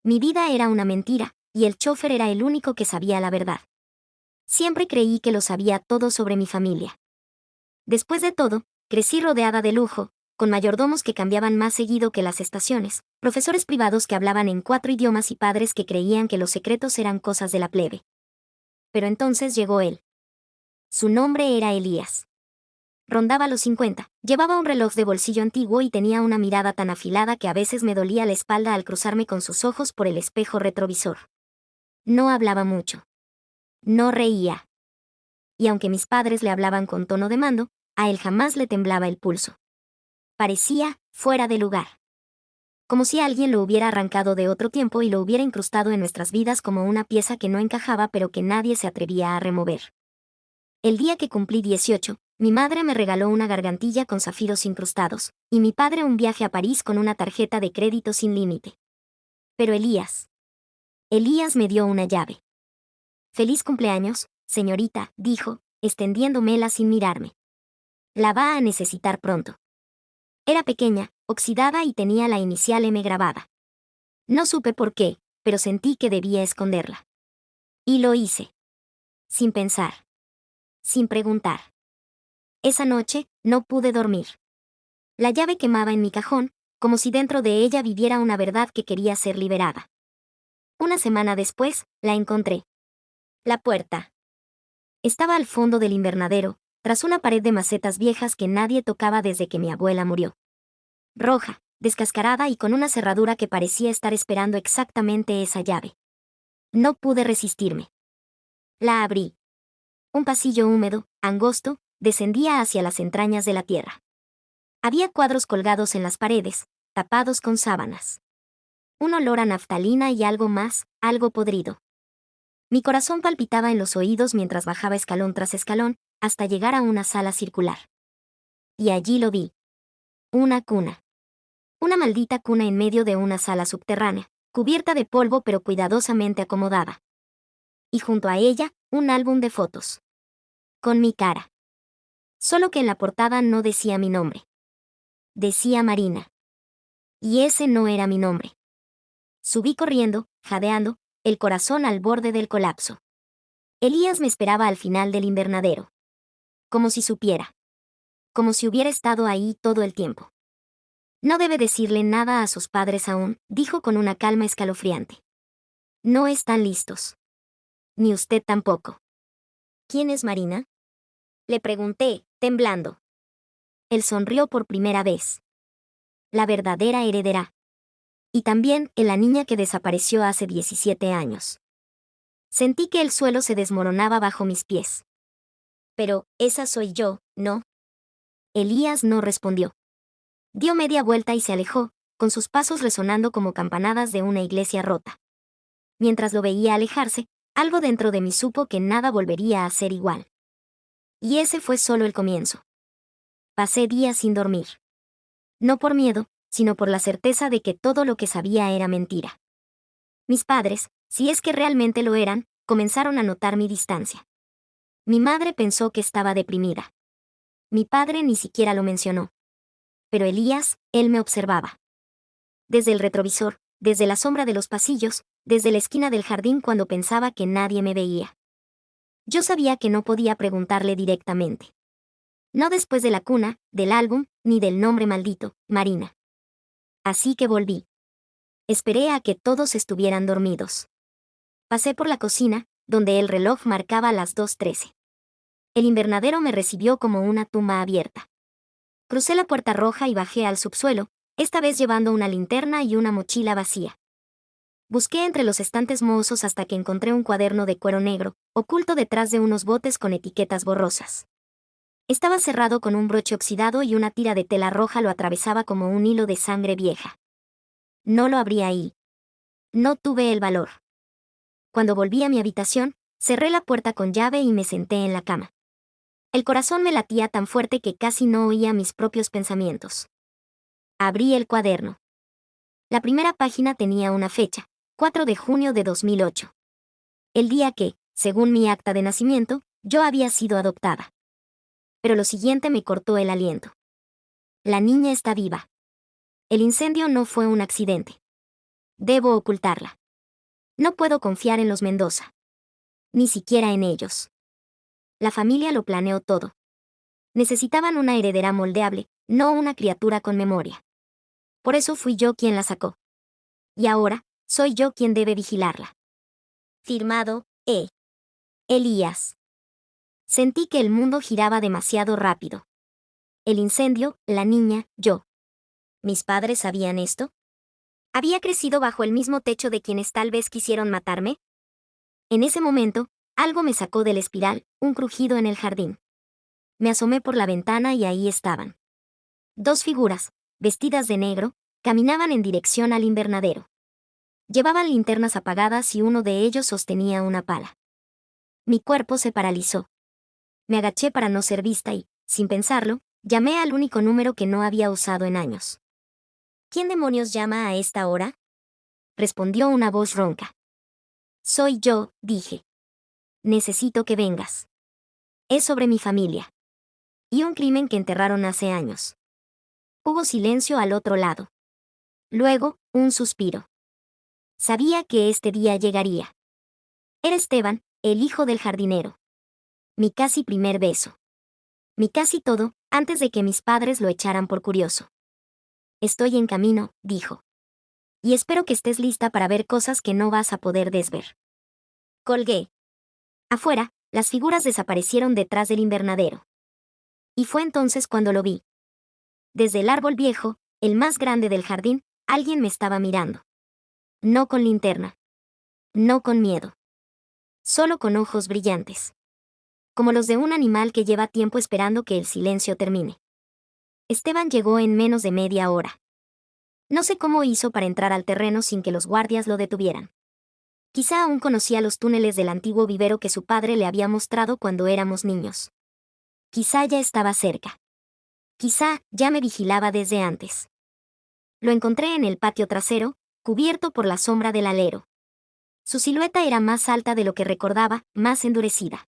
Mi vida era una mentira, y el chofer era el único que sabía la verdad. Siempre creí que lo sabía todo sobre mi familia. Después de todo, crecí rodeada de lujo, con mayordomos que cambiaban más seguido que las estaciones, profesores privados que hablaban en 4 idiomas y padres que creían que los secretos eran cosas de la plebe. Pero entonces llegó él. Su nombre era Elías. Rondaba los 50, llevaba un reloj de bolsillo antiguo y tenía una mirada tan afilada que a veces me dolía la espalda al cruzarme con sus ojos por el espejo retrovisor. No hablaba mucho. No reía. Y aunque mis padres le hablaban con tono de mando, a él jamás le temblaba el pulso. Parecía fuera de lugar. Como si alguien lo hubiera arrancado de otro tiempo y lo hubiera incrustado en nuestras vidas como una pieza que no encajaba pero que nadie se atrevía a remover. El día que cumplí 18, mi madre me regaló una gargantilla con zafiros incrustados, y mi padre un viaje a París con una tarjeta de crédito sin límite. Pero Elías me dio una llave. «Feliz cumpleaños, señorita», dijo, extendiéndomela sin mirarme. «La va a necesitar pronto». Era pequeña, oxidada y tenía la inicial M grabada. No supe por qué, pero sentí que debía esconderla. Y lo hice. Sin pensar. Sin preguntar. Esa noche, no pude dormir. La llave quemaba en mi cajón, como si dentro de ella viviera una verdad que quería ser liberada. Una semana después, la encontré. La puerta. Estaba al fondo del invernadero, tras una pared de macetas viejas que nadie tocaba desde que mi abuela murió. Roja, descascarada y con una cerradura que parecía estar esperando exactamente esa llave. No pude resistirme. La abrí. Un pasillo húmedo, angosto, descendía hacia las entrañas de la tierra. Había cuadros colgados en las paredes, tapados con sábanas. Un olor a naftalina y algo más, algo podrido. Mi corazón palpitaba en los oídos mientras bajaba escalón tras escalón, hasta llegar a una sala circular. Y allí lo vi. Una cuna. Una maldita cuna en medio de una sala subterránea, cubierta de polvo pero cuidadosamente acomodada. Y junto a ella, un álbum de fotos. Con mi cara. Solo que en la portada no decía mi nombre. Decía Marina. Y ese no era mi nombre. Subí corriendo, jadeando, el corazón al borde del colapso. Elías me esperaba al final del invernadero. Como si supiera. Como si hubiera estado ahí todo el tiempo. «No debe decirle nada a sus padres aún», dijo con una calma escalofriante. «No están listos. Ni usted tampoco». «¿Quién es Marina?», le pregunté, temblando. Él sonrió por primera vez. «La verdadera heredera. Y también la niña que desapareció hace 17 años». Sentí que el suelo se desmoronaba bajo mis pies. «Pero, esa soy yo, ¿no?». Elías no respondió. Dio media vuelta y se alejó, con sus pasos resonando como campanadas de una iglesia rota. Mientras lo veía alejarse, algo dentro de mí supo que nada volvería a ser igual. Y ese fue solo el comienzo. Pasé días sin dormir. No por miedo, sino por la certeza de que todo lo que sabía era mentira. Mis padres, si es que realmente lo eran, comenzaron a notar mi distancia. Mi madre pensó que estaba deprimida. Mi padre ni siquiera lo mencionó. Pero Elías, él me observaba. Desde el retrovisor, desde la sombra de los pasillos, desde la esquina del jardín cuando pensaba que nadie me veía. Yo sabía que no podía preguntarle directamente. No después de la cuna, del álbum, ni del nombre maldito, Marina. Así que volví. Esperé a que todos estuvieran dormidos. Pasé por la cocina, donde el reloj marcaba las 2:13. El invernadero me recibió como una tumba abierta. Crucé la puerta roja y bajé al subsuelo, esta vez llevando una linterna y una mochila vacía. Busqué entre los estantes mohosos hasta que encontré un cuaderno de cuero negro, oculto detrás de unos botes con etiquetas borrosas. Estaba cerrado con un broche oxidado y una tira de tela roja lo atravesaba como un hilo de sangre vieja. No lo abrí ahí. No tuve el valor. Cuando volví a mi habitación, cerré la puerta con llave y me senté en la cama. El corazón me latía tan fuerte que casi no oía mis propios pensamientos. Abrí el cuaderno. La primera página tenía una fecha, 4 de junio de 2008. El día que, según mi acta de nacimiento, yo había sido adoptada. Pero lo siguiente me cortó el aliento. La niña está viva. El incendio no fue un accidente. Debo ocultarla. No puedo confiar en los Mendoza. Ni siquiera en ellos. La familia lo planeó todo. Necesitaban una heredera moldeable, no una criatura con memoria. Por eso fui yo quien la sacó. Y ahora, soy yo quien debe vigilarla. Firmado, E. Elías. Sentí que el mundo giraba demasiado rápido. El incendio, la niña, yo. ¿Mis padres sabían esto? ¿Había crecido bajo el mismo techo de quienes tal vez quisieron matarme? En ese momento, algo me sacó del espiral, un crujido en el jardín. Me asomé por la ventana y ahí estaban. Dos figuras, vestidas de negro, caminaban en dirección al invernadero. Llevaban linternas apagadas y uno de ellos sostenía una pala. Mi cuerpo se paralizó. Me agaché para no ser vista y, sin pensarlo, llamé al único número que no había usado en años. ¿Quién demonios llama a esta hora? Respondió una voz ronca. Soy yo, dije. Necesito que vengas. Es sobre mi familia. Y un crimen que enterraron hace años. Hubo silencio al otro lado. Luego, un suspiro. Sabía que este día llegaría. Era Esteban, el hijo del jardinero. Mi casi primer beso. Mi casi todo, antes de que mis padres lo echaran por curioso. Estoy en camino, dijo. Y espero que estés lista para ver cosas que no vas a poder desver. Colgué. Afuera, las figuras desaparecieron detrás del invernadero. Y fue entonces cuando lo vi. Desde el árbol viejo, el más grande del jardín, alguien me estaba mirando. No con linterna. No con miedo. Solo con ojos brillantes. Como los de un animal que lleva tiempo esperando que el silencio termine. Esteban llegó en menos de media hora. No sé cómo hizo para entrar al terreno sin que los guardias lo detuvieran. Quizá aún conocía los túneles del antiguo vivero que su padre le había mostrado cuando éramos niños. Quizá ya estaba cerca. Quizá ya me vigilaba desde antes. Lo encontré en el patio trasero, cubierto por la sombra del alero. Su silueta era más alta de lo que recordaba, más endurecida.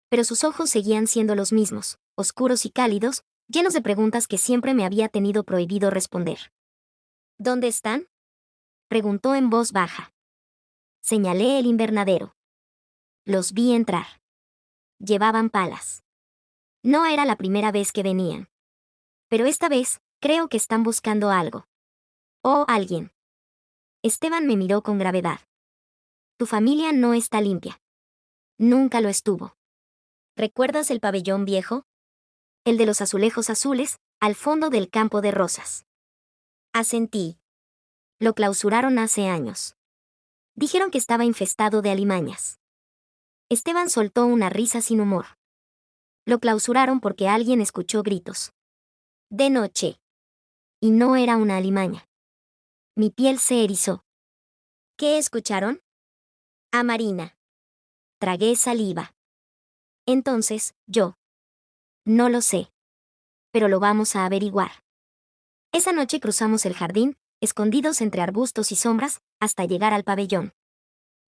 Pero sus ojos seguían siendo los mismos, oscuros y cálidos, llenos de preguntas que siempre me había tenido prohibido responder. ¿Dónde están? Preguntó en voz baja. Señalé el invernadero. Los vi entrar. Llevaban palas. No era la primera vez que venían. Pero esta vez, creo que están buscando algo. O alguien. Esteban me miró con gravedad. Tu familia no está limpia. Nunca lo estuvo. ¿Recuerdas el pabellón viejo? El de los azulejos azules, al fondo del campo de rosas. Asentí. Lo clausuraron hace años. Dijeron que estaba infestado de alimañas. Esteban soltó una risa sin humor. Lo clausuraron porque alguien escuchó gritos. De noche. Y no era una alimaña. Mi piel se erizó. ¿Qué escucharon? A Marina. Tragué saliva. Entonces, yo. No lo sé. Pero lo vamos a averiguar. Esa noche cruzamos el jardín, escondidos entre arbustos y sombras, hasta llegar al pabellón.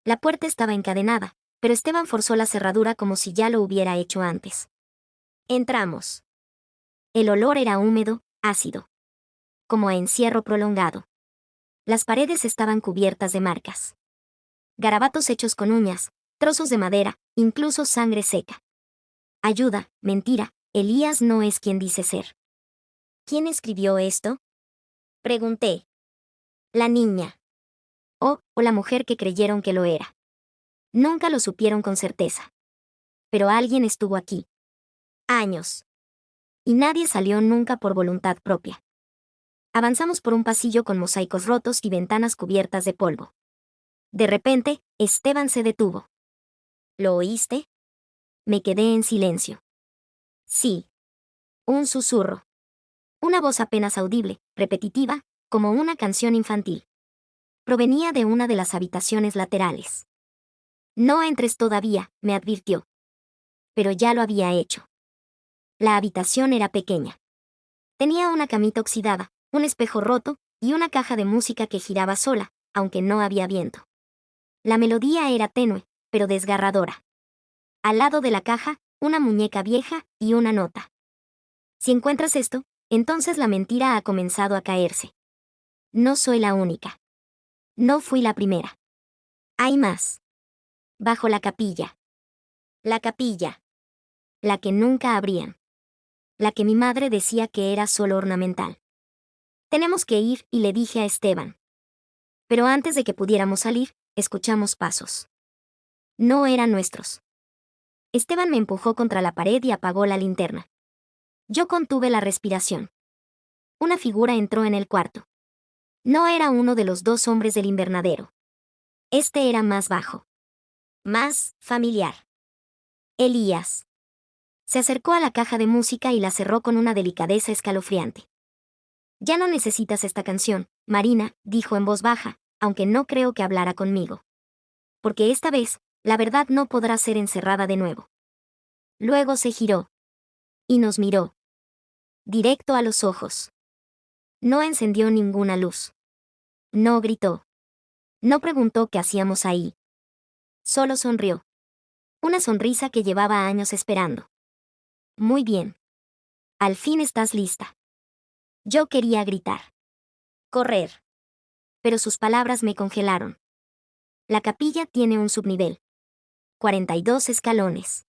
La puerta estaba encadenada, pero Esteban forzó la cerradura como si ya lo hubiera hecho antes. Entramos. El olor era húmedo, ácido. Como a encierro prolongado. Las paredes estaban cubiertas de marcas. Garabatos hechos con uñas, trozos de madera, incluso sangre seca. Ayuda, mentira, Elías no es quien dice ser. ¿Quién escribió esto? Pregunté. La niña. O la mujer que creyeron que lo era. Nunca lo supieron con certeza. Pero alguien estuvo aquí. Años. Y nadie salió nunca por voluntad propia. Avanzamos por un pasillo con mosaicos rotos y ventanas cubiertas de polvo. De repente, Esteban se detuvo. ¿Lo oíste? Me quedé en silencio. Sí. Un susurro. Una voz apenas audible, repetitiva, como una canción infantil. Provenía de una de las habitaciones laterales. No entres todavía, me advirtió. Pero ya lo había hecho. La habitación era pequeña. Tenía una camita oxidada, un espejo roto, y una caja de música que giraba sola, aunque no había viento. La melodía era tenue, pero desgarradora. Al lado de la caja, una muñeca vieja y una nota. Si encuentras esto, entonces la mentira ha comenzado a caerse. No soy la única. No fui la primera. Hay más. Bajo la capilla. La capilla. La que nunca abrían. La que mi madre decía que era solo ornamental. Tenemos que ir, y le dije a Esteban. Pero antes de que pudiéramos salir, escuchamos pasos. No eran nuestros. Esteban me empujó contra la pared y apagó la linterna. Yo contuve la respiración. Una figura entró en el cuarto. No era uno de los dos hombres del invernadero. Este era más bajo. Más familiar. Elías. Se acercó a la caja de música y la cerró con una delicadeza escalofriante. Ya no necesitas esta canción, Marina, dijo en voz baja, aunque no creo que hablara conmigo. Porque esta vez, la verdad no podrá ser encerrada de nuevo. Luego se giró. Y nos miró. Directo a los ojos. No encendió ninguna luz. No gritó. No preguntó qué hacíamos ahí. Solo sonrió. Una sonrisa que llevaba años esperando. Muy bien. Al fin estás lista. Yo quería gritar. Correr. Pero sus palabras me congelaron. La capilla tiene un subnivel. 42 escalones.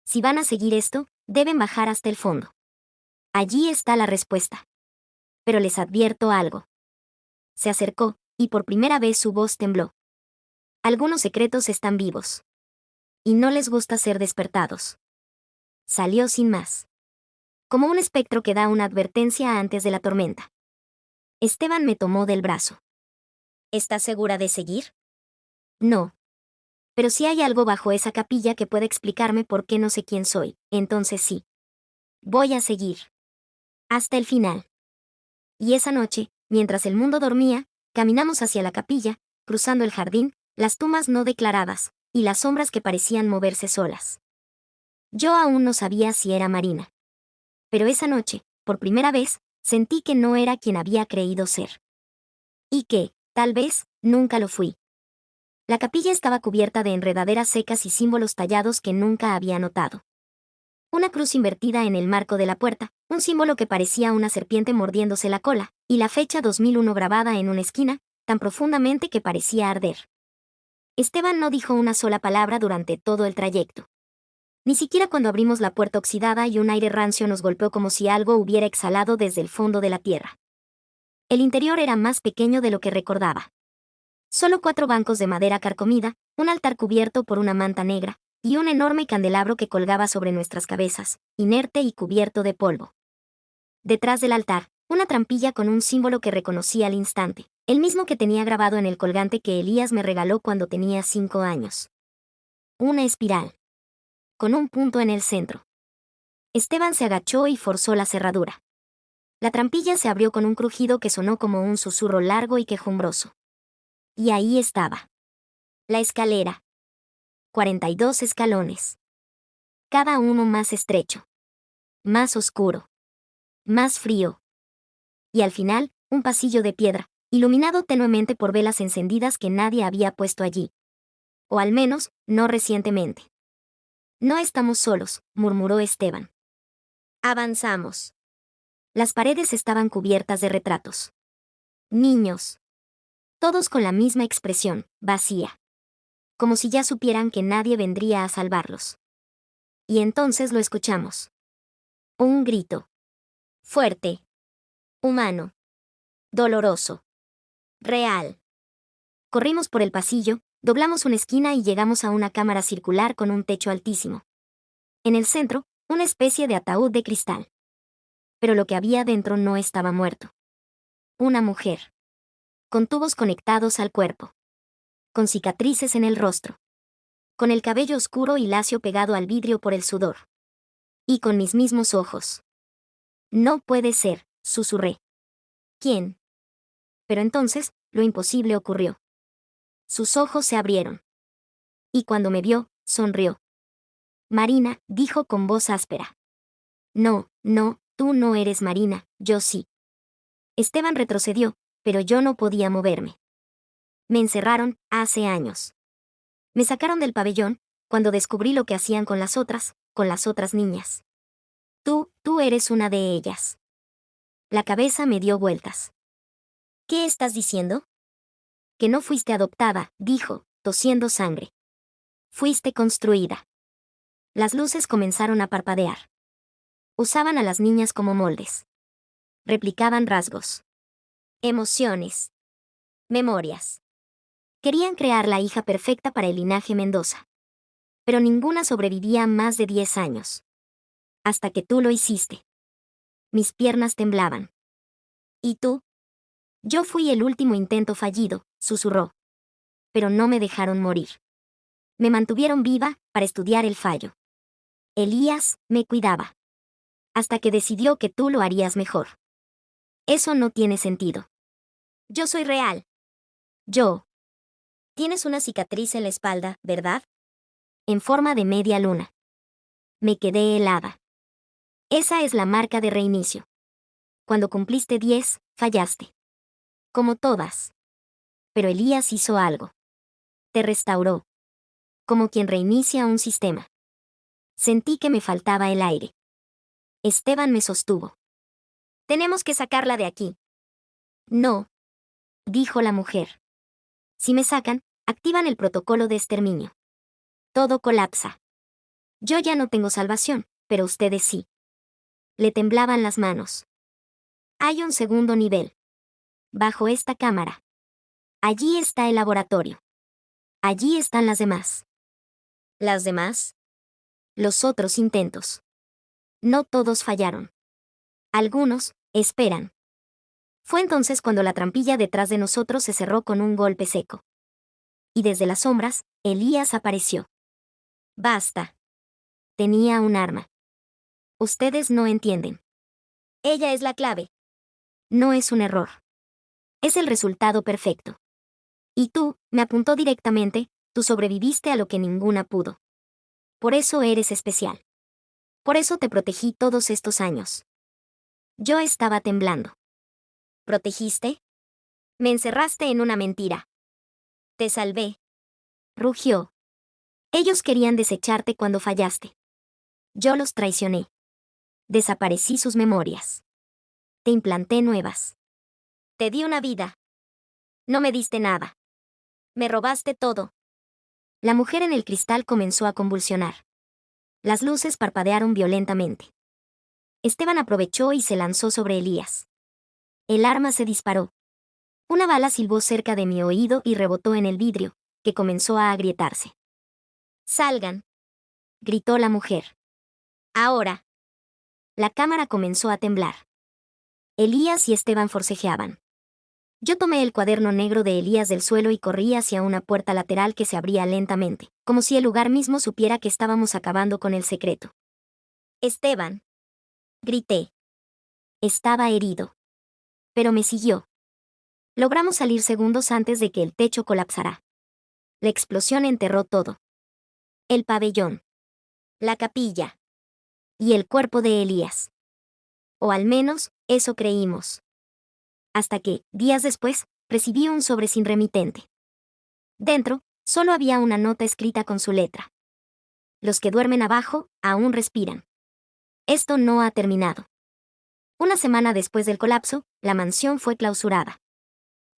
Si van a seguir esto, deben bajar hasta el fondo. Allí está la respuesta. Pero les advierto algo. Se acercó, y por primera vez su voz tembló. Algunos secretos están vivos. Y no les gusta ser despertados. Salió sin más. Como un espectro que da una advertencia antes de la tormenta. Esteban me tomó del brazo. ¿Estás segura de seguir? No. Pero si hay algo bajo esa capilla que pueda explicarme por qué no sé quién soy, entonces sí. Voy a seguir. Hasta el final. Y esa noche, mientras el mundo dormía, caminamos hacia la capilla, cruzando el jardín, las tumbas no declaradas, y las sombras que parecían moverse solas. Yo aún no sabía si era Marina. Pero esa noche, por primera vez, sentí que no era quien había creído ser. Y que, tal vez, nunca lo fui. La capilla estaba cubierta de enredaderas secas y símbolos tallados que nunca había notado. Una cruz invertida en el marco de la puerta, un símbolo que parecía una serpiente mordiéndose la cola, y la fecha 2001 grabada en una esquina, tan profundamente que parecía arder. Esteban no dijo una sola palabra durante todo el trayecto. Ni siquiera cuando abrimos la puerta oxidada y un aire rancio nos golpeó como si algo hubiera exhalado desde el fondo de la tierra. El interior era más pequeño de lo que recordaba. Solo 4 bancos de madera carcomida, un altar cubierto por una manta negra, y un enorme candelabro que colgaba sobre nuestras cabezas, inerte y cubierto de polvo. Detrás del altar, una trampilla con un símbolo que reconocí al instante, el mismo que tenía grabado en el colgante que Elías me regaló cuando tenía 5 años. Una espiral. Con un punto en el centro. Esteban se agachó y forzó la cerradura. La trampilla se abrió con un crujido que sonó como un susurro largo y quejumbroso. Y ahí estaba. La escalera. 42 escalones. Cada uno más estrecho. Más oscuro. Más frío. Y al final, un pasillo de piedra, iluminado tenuemente por velas encendidas que nadie había puesto allí. O al menos, no recientemente. No estamos solos, murmuró Esteban. Avanzamos. Las paredes estaban cubiertas de retratos. Niños. Todos con la misma expresión, vacía. Como si ya supieran que nadie vendría a salvarlos. Y entonces lo escuchamos. Un grito. Fuerte. Humano. Doloroso. Real. Corrimos por el pasillo, doblamos una esquina y llegamos a una cámara circular con un techo altísimo. En el centro, una especie de ataúd de cristal. Pero lo que había dentro no estaba muerto. Una mujer. Con tubos conectados al cuerpo. Con cicatrices en el rostro. Con el cabello oscuro y lacio pegado al vidrio por el sudor. Y con mis mismos ojos. No puede ser, susurré. ¿Quién? Pero entonces, lo imposible ocurrió. Sus ojos se abrieron. Y cuando me vio, sonrió. Marina, dijo con voz áspera. No, no, tú no eres Marina, yo sí. Esteban retrocedió, pero yo no podía moverme. Me encerraron, hace años. Me sacaron del pabellón, cuando descubrí lo que hacían con las otras niñas. Tú eres una de ellas. La cabeza me dio vueltas. ¿Qué estás diciendo? Que no fuiste adoptada, dijo, tosiendo sangre. Fuiste construida. Las luces comenzaron a parpadear. Usaban a las niñas como moldes. Replicaban rasgos. Emociones. Memorias. Querían crear la hija perfecta para el linaje Mendoza. Pero ninguna sobrevivía más de 10 años. Hasta que tú lo hiciste. Mis piernas temblaban. ¿Y tú? Yo fui el último intento fallido, susurró. Pero no me dejaron morir. Me mantuvieron viva para estudiar el fallo. Elías me cuidaba. Hasta que decidió que tú lo harías mejor. Eso no tiene sentido. Yo soy real. Yo. Tienes una cicatriz en la espalda, ¿verdad? En forma de media luna. Me quedé helada. Esa es la marca de reinicio. Cuando cumpliste 10, fallaste. Como todas. Pero Elías hizo algo. Te restauró. Como quien reinicia un sistema. Sentí que me faltaba el aire. Esteban me sostuvo. Tenemos que sacarla de aquí. No, dijo la mujer. Si me sacan, activan el protocolo de exterminio. Todo colapsa. Yo ya no tengo salvación, pero ustedes sí. Le temblaban las manos. Hay un segundo nivel. Bajo esta cámara. Allí está el laboratorio. Allí están las demás. ¿Las demás? Los otros intentos. No todos fallaron. Algunos, esperan. Fue entonces cuando la trampilla detrás de nosotros se cerró con un golpe seco. Y desde las sombras, Elías apareció. Basta. Tenía un arma. Ustedes no entienden. Ella es la clave. No es un error. Es el resultado perfecto. Y tú, me apuntó directamente, tú sobreviviste a lo que ninguna pudo. Por eso eres especial. Por eso te protegí todos estos años. Yo estaba temblando. ¿Protegiste? Me encerraste en una mentira. Te salvé. Rugió. Ellos querían desecharte cuando fallaste. Yo los traicioné. Desaparecí sus memorias. Te implanté nuevas. Te di una vida. No me diste nada. Me robaste todo. La mujer en el cristal comenzó a convulsionar. Las luces parpadearon violentamente. Esteban aprovechó y se lanzó sobre Elías. El arma se disparó. Una bala silbó cerca de mi oído y rebotó en el vidrio, que comenzó a agrietarse. ¡Salgan!, gritó la mujer. Ahora. La cámara comenzó a temblar. Elías y Esteban forcejeaban. Yo tomé el cuaderno negro de Elías del suelo y corrí hacia una puerta lateral que se abría lentamente, como si el lugar mismo supiera que estábamos acabando con el secreto. Esteban. Grité. Estaba herido. Pero me siguió. Logramos salir segundos antes de que el techo colapsara. La explosión enterró todo. El pabellón. La capilla. Y el cuerpo de Elías. O al menos, eso creímos. Hasta que, días después, recibí un sobre sin remitente. Dentro, solo había una nota escrita con su letra. Los que duermen abajo, aún respiran. Esto no ha terminado. Una semana después del colapso, la mansión fue clausurada.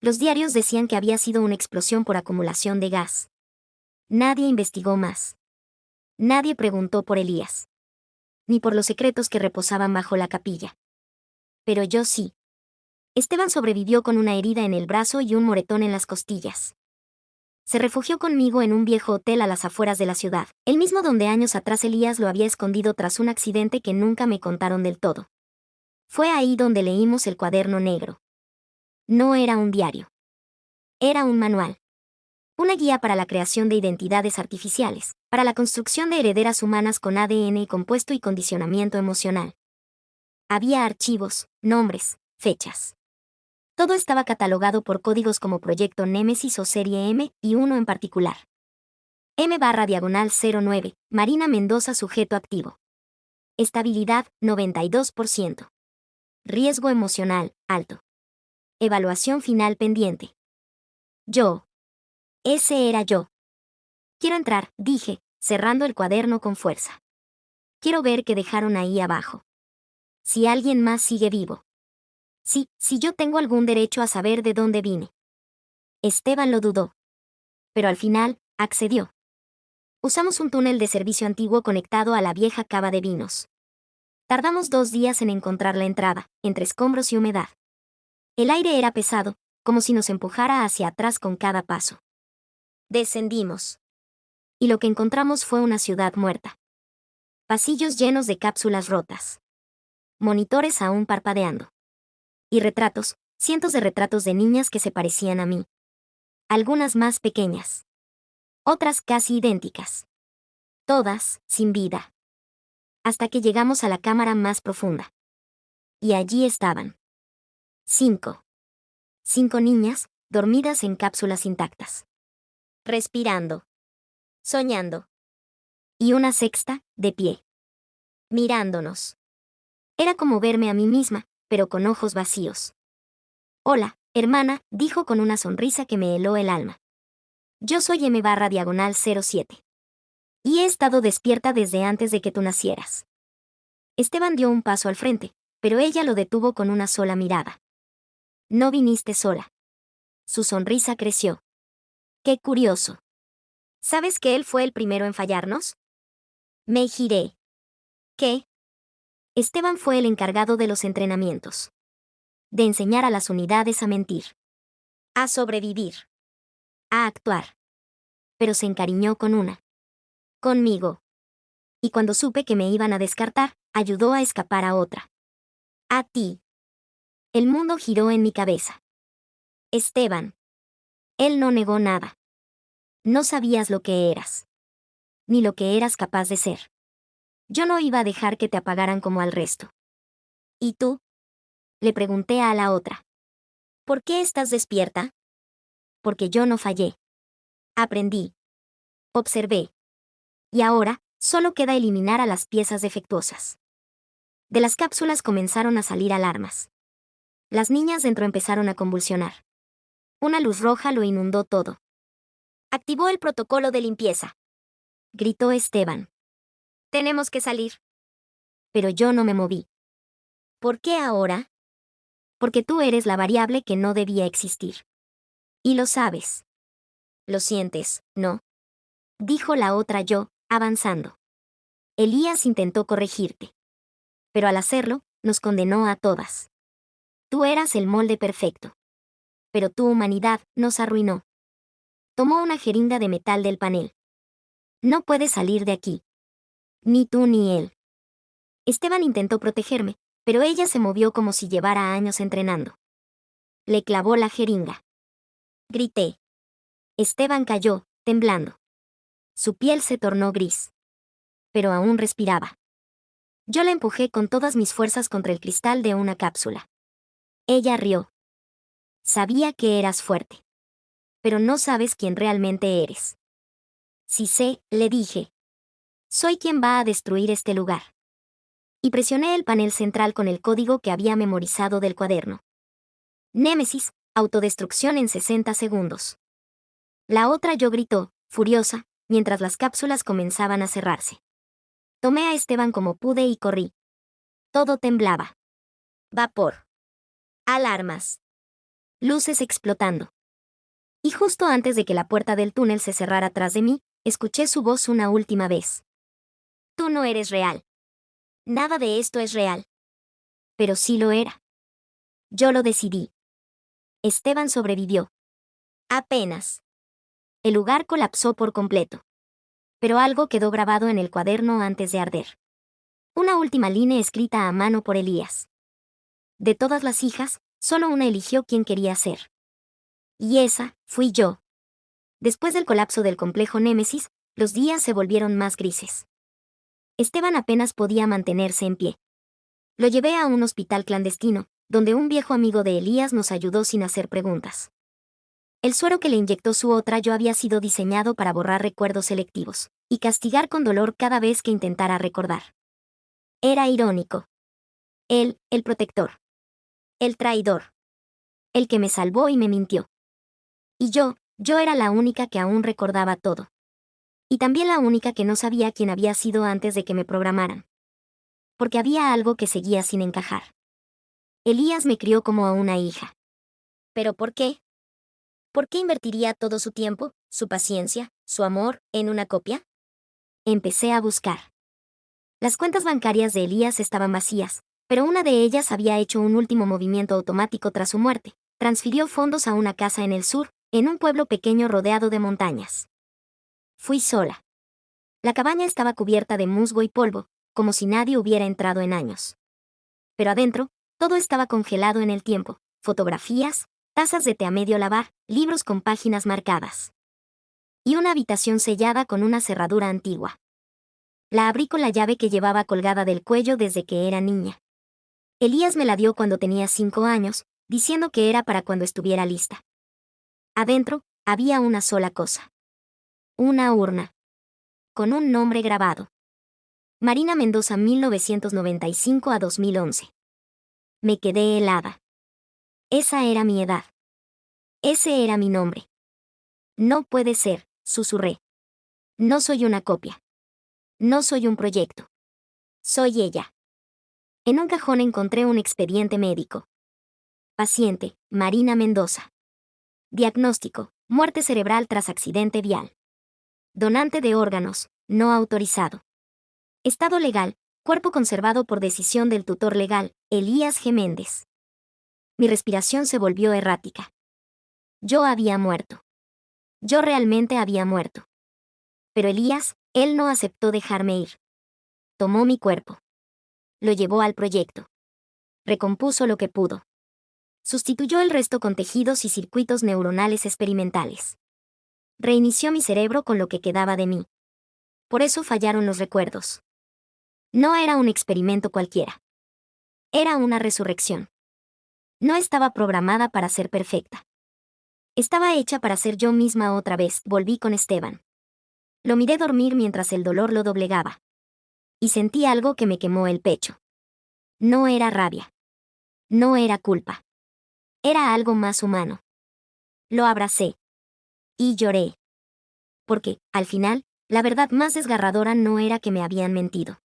Los diarios decían que había sido una explosión por acumulación de gas. Nadie investigó más. Nadie preguntó por Elías. Ni por los secretos que reposaban bajo la capilla. Pero yo sí. Esteban sobrevivió con una herida en el brazo y un moretón en las costillas. Se refugió conmigo en un viejo hotel a las afueras de la ciudad, el mismo donde años atrás Elías lo había escondido tras un accidente que nunca me contaron del todo. Fue ahí donde leímos el cuaderno negro. No era un diario. Era un manual. Una guía para la creación de identidades artificiales, para la construcción de herederas humanas con ADN compuesto y condicionamiento emocional. Había archivos, nombres, fechas. Todo estaba catalogado por códigos como Proyecto Némesis o Serie M, y uno en particular. M/09, Marina Mendoza sujeto activo. Estabilidad, 92%. Riesgo emocional, alto. Evaluación final pendiente. Yo. Ese era yo. Quiero entrar, dije, cerrando el cuaderno con fuerza. Quiero ver qué dejaron ahí abajo. Si alguien más sigue vivo. Sí, si yo tengo algún derecho a saber de dónde vine. Esteban lo dudó. Pero al final, accedió. Usamos un túnel de servicio antiguo conectado a la vieja cava de vinos. Tardamos 2 días en encontrar la entrada, entre escombros y humedad. El aire era pesado, como si nos empujara hacia atrás con cada paso. Descendimos. Y lo que encontramos fue una ciudad muerta. Pasillos llenos de cápsulas rotas. Monitores aún parpadeando. Y retratos, cientos de retratos de niñas que se parecían a mí. Algunas más pequeñas. Otras casi idénticas. Todas, sin vida. Hasta que llegamos a la cámara más profunda. Y allí estaban. 5. 5 niñas, dormidas en cápsulas intactas. Respirando. Soñando. Y una sexta, de pie. Mirándonos. Era como verme a mí misma, pero con ojos vacíos. Hola, hermana, dijo con una sonrisa que me heló el alma. Yo soy M/07. Y he estado despierta desde antes de que tú nacieras. Esteban dio un paso al frente, pero ella lo detuvo con una sola mirada. No viniste sola. Su sonrisa creció. Qué curioso. ¿Sabes que él fue el primero en fallarnos? Me giré. ¿Qué? Esteban fue el encargado de los entrenamientos. De enseñar a las unidades a mentir. A sobrevivir. A actuar. Pero se encariñó con una. Conmigo. Y cuando supe que me iban a descartar, ayudó a escapar a otra. A ti. El mundo giró en mi cabeza. Esteban. Él no negó nada. No sabías lo que eras. Ni lo que eras capaz de ser. Yo no iba a dejar que te apagaran como al resto. ¿Y tú? Le pregunté a la otra. ¿Por qué estás despierta? Porque yo no fallé. Aprendí. Observé. Y ahora, solo queda eliminar a las piezas defectuosas. De las cápsulas comenzaron a salir alarmas. Las niñas dentro empezaron a convulsionar. Una luz roja lo inundó todo. Activó el protocolo de limpieza. Gritó Esteban. Tenemos que salir. Pero yo no me moví. ¿Por qué ahora? Porque tú eres la variable que no debía existir. Y lo sabes. Lo sientes, ¿no? Dijo la otra yo, avanzando. Elías intentó corregirte. Pero al hacerlo, nos condenó a todas. Tú eras el molde perfecto. Pero tu humanidad nos arruinó. Tomó una jeringa de metal del panel. No puedes salir de aquí. Ni tú ni él. Esteban intentó protegerme, pero ella se movió como si llevara años entrenando. Le clavó la jeringa. Grité. Esteban cayó, temblando. Su piel se tornó gris. Pero aún respiraba. Yo la empujé con todas mis fuerzas contra el cristal de una cápsula. Ella rió. Sabía que eras fuerte. Pero no sabes quién realmente eres. Sí sé, le dije. Soy quien va a destruir este lugar. Y presioné el panel central con el código que había memorizado del cuaderno. Némesis, autodestrucción en 60 segundos. La otra yo gritó, furiosa, mientras las cápsulas comenzaban a cerrarse. Tomé a Esteban como pude y corrí. Todo temblaba. Vapor. Alarmas. Luces explotando. Y justo antes de que la puerta del túnel se cerrara tras de mí, escuché su voz una última vez. Tú no eres real. Nada de esto es real. Pero sí lo era. Yo lo decidí. Esteban sobrevivió. Apenas. El lugar colapsó por completo. Pero algo quedó grabado en el cuaderno antes de arder. Una última línea escrita a mano por Elías. De todas las hijas, solo una eligió quien quería ser. Y esa, fui yo. Después del colapso del complejo Némesis, los días se volvieron más grises. Esteban apenas podía mantenerse en pie. Lo llevé a un hospital clandestino, donde un viejo amigo de Elías nos ayudó sin hacer preguntas. El suero que le inyectó su otra yo había sido diseñado para borrar recuerdos selectivos, y castigar con dolor cada vez que intentara recordar. Era irónico. Él, el protector. El traidor. El que me salvó y me mintió. Y yo era la única que aún recordaba todo. Y también la única que no sabía quién había sido antes de que me programaran. Porque había algo que seguía sin encajar. Elías me crió como a una hija. ¿Pero por qué? ¿Por qué invertiría todo su tiempo, su paciencia, su amor, en una copia? Empecé a buscar. Las cuentas bancarias de Elías estaban vacías, pero una de ellas había hecho un último movimiento automático tras su muerte. Transfirió fondos a una casa en el sur, en un pueblo pequeño rodeado de montañas. Fui sola. La cabaña estaba cubierta de musgo y polvo, como si nadie hubiera entrado en años. Pero adentro, todo estaba congelado en el tiempo: fotografías, tazas de té a medio lavar, libros con páginas marcadas. Y una habitación sellada con una cerradura antigua. La abrí con la llave que llevaba colgada del cuello desde que era niña. Elías me la dio cuando tenía 5 años, diciendo que era para cuando estuviera lista. Adentro, había una sola cosa. Una urna. Con un nombre grabado. Marina Mendoza, 1995 a 2011. Me quedé helada. Esa era mi edad. Ese era mi nombre. No puede ser, susurré. No soy una copia. No soy un proyecto. Soy ella. En un cajón encontré un expediente médico. Paciente, Marina Mendoza. Diagnóstico: muerte cerebral tras accidente vial. Donante de órganos, no autorizado. Estado legal: cuerpo conservado por decisión del tutor legal, Elías G. Méndez. Mi respiración se volvió errática. Yo había muerto. Yo realmente había muerto. Pero Elías, él no aceptó dejarme ir. Tomó mi cuerpo. Lo llevó al proyecto. Recompuso lo que pudo. Sustituyó el resto con tejidos y circuitos neuronales experimentales. Reinició mi cerebro con lo que quedaba de mí. Por eso fallaron los recuerdos. No era un experimento cualquiera. Era una resurrección. No estaba programada para ser perfecta. Estaba hecha para ser yo misma otra vez. Volví con Esteban. Lo miré dormir mientras el dolor lo doblegaba. Y sentí algo que me quemó el pecho. No era rabia. No era culpa. Era algo más humano. Lo abracé. Y lloré. Porque, al final, la verdad más desgarradora no era que me habían mentido,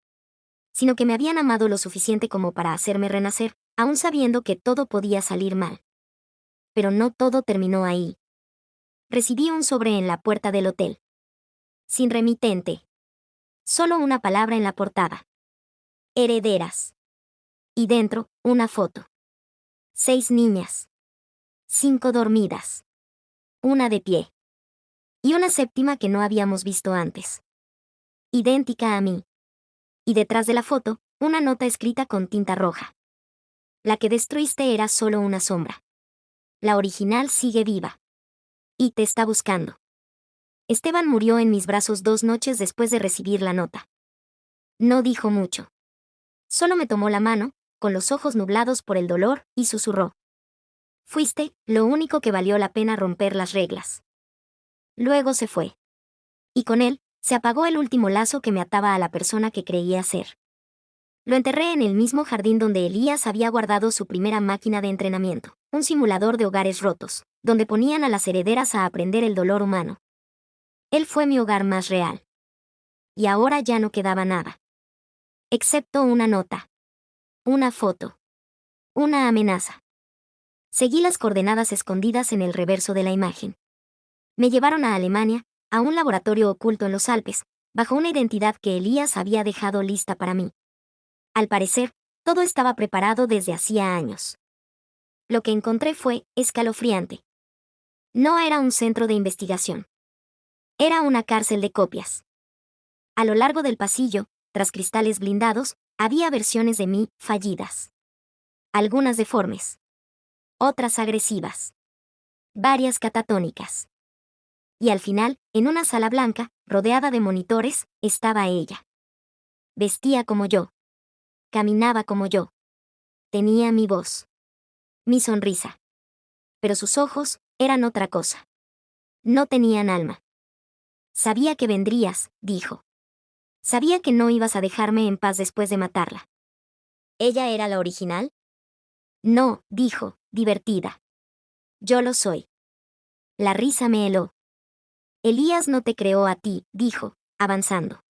sino que me habían amado lo suficiente como para hacerme renacer, aún sabiendo que todo podía salir mal. Pero no todo terminó ahí. Recibí un sobre en la puerta del hotel. Sin remitente. Solo una palabra en la portada. Herederas. Y dentro, una foto. 6 niñas. 5 dormidas. Una de pie. Y una séptima que no habíamos visto antes. Idéntica a mí. Y detrás de la foto, una nota escrita con tinta roja. La que destruiste era solo una sombra. La original sigue viva. Y te está buscando. Esteban murió en mis brazos 2 noches después de recibir la nota. No dijo mucho. Solo me tomó la mano, con los ojos nublados por el dolor, y susurró. Fuiste, lo único que valió la pena romper las reglas. Luego se fue. Y con él, se apagó el último lazo que me ataba a la persona que creía ser. Lo enterré en el mismo jardín donde Elías había guardado su primera máquina de entrenamiento, un simulador de hogares rotos, donde ponían a las herederas a aprender el dolor humano. Él fue mi hogar más real. Y ahora ya no quedaba nada. Excepto una nota. Una foto. Una amenaza. Seguí las coordenadas escondidas en el reverso de la imagen. Me llevaron a Alemania, a un laboratorio oculto en los Alpes, bajo una identidad que Elías había dejado lista para mí. Al parecer, todo estaba preparado desde hacía años. Lo que encontré fue escalofriante. No era un centro de investigación. Era una cárcel de copias. A lo largo del pasillo, tras cristales blindados, había versiones de mí fallidas. Algunas deformes. Otras agresivas. Varias catatónicas. Y al final, en una sala blanca, rodeada de monitores, estaba ella. Vestía como yo. Caminaba como yo. Tenía mi voz. Mi sonrisa. Pero sus ojos eran otra cosa. No tenían alma. Sabía que vendrías, dijo. Sabía que no ibas a dejarme en paz después de matarla. ¿Ella era la original? No, dijo, divertida. Yo lo soy. La risa me heló. Elías no te creó a ti, dijo, avanzando.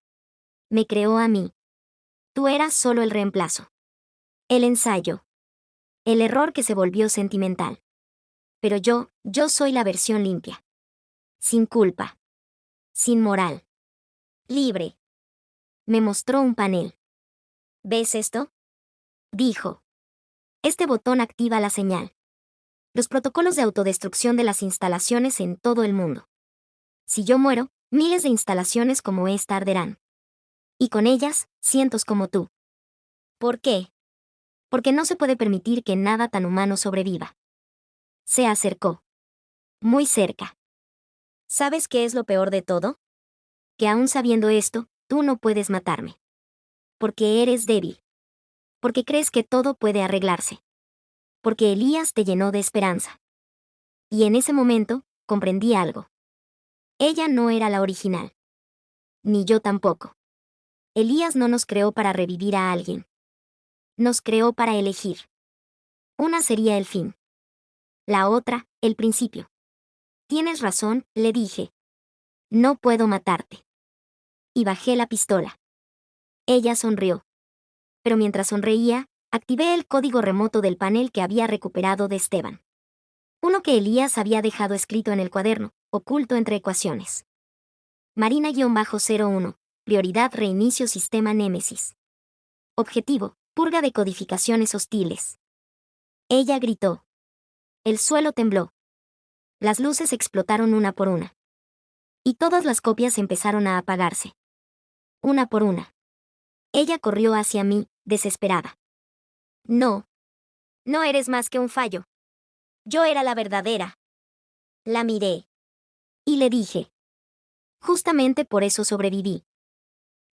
Me creó a mí. Tú eras solo el reemplazo. El ensayo. El error que se volvió sentimental. Pero yo soy la versión limpia. Sin culpa. Sin moral. Libre. Me mostró un panel. ¿Ves esto? Dijo. Este botón activa la señal. Los protocolos de autodestrucción de las instalaciones en todo el mundo. Si yo muero, miles de instalaciones como esta arderán. Y con ellas, cientos como tú. ¿Por qué? Porque no se puede permitir que nada tan humano sobreviva. Se acercó. Muy cerca. ¿Sabes qué es lo peor de todo? Que aún sabiendo esto, tú no puedes matarme. Porque eres débil. Porque crees que todo puede arreglarse. Porque Elías te llenó de esperanza. Y en ese momento, comprendí algo. Ella no era la original. Ni yo tampoco. Elías no nos creó para revivir a alguien. Nos creó para elegir. Una sería el fin. La otra, el principio. Tienes razón, le dije. No puedo matarte. Y bajé la pistola. Ella sonrió. Pero mientras sonreía, activé el código remoto del panel que había recuperado de Esteban. Uno que Elías había dejado escrito en el cuaderno, oculto entre ecuaciones. Marina-01, prioridad reinicio sistema Némesis. Objetivo, purga de codificaciones hostiles. Ella gritó. El suelo tembló. Las luces explotaron una por una. Y todas las copias empezaron a apagarse. Una por una. Ella corrió hacia mí, desesperada. No. No eres más que un fallo. Yo era la verdadera. La miré. Y le dije. Justamente por eso sobreviví.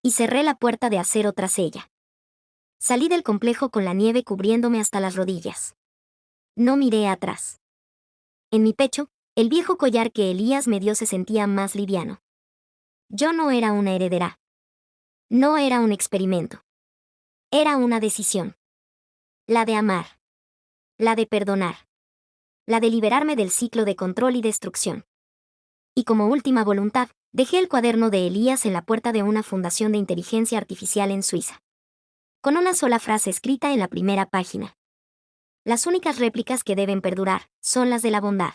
Y cerré la puerta de acero tras ella. Salí del complejo con la nieve cubriéndome hasta las rodillas. No miré atrás. En mi pecho, el viejo collar que Elías me dio se sentía más liviano. Yo no era una heredera. No era un experimento. Era una decisión. La de amar. La de perdonar. La de liberarme del ciclo de control y destrucción. Y como última voluntad, dejé el cuaderno de Elías en la puerta de una fundación de inteligencia artificial en Suiza. Con una sola frase escrita en la primera página. Las únicas réplicas que deben perdurar son las de la bondad.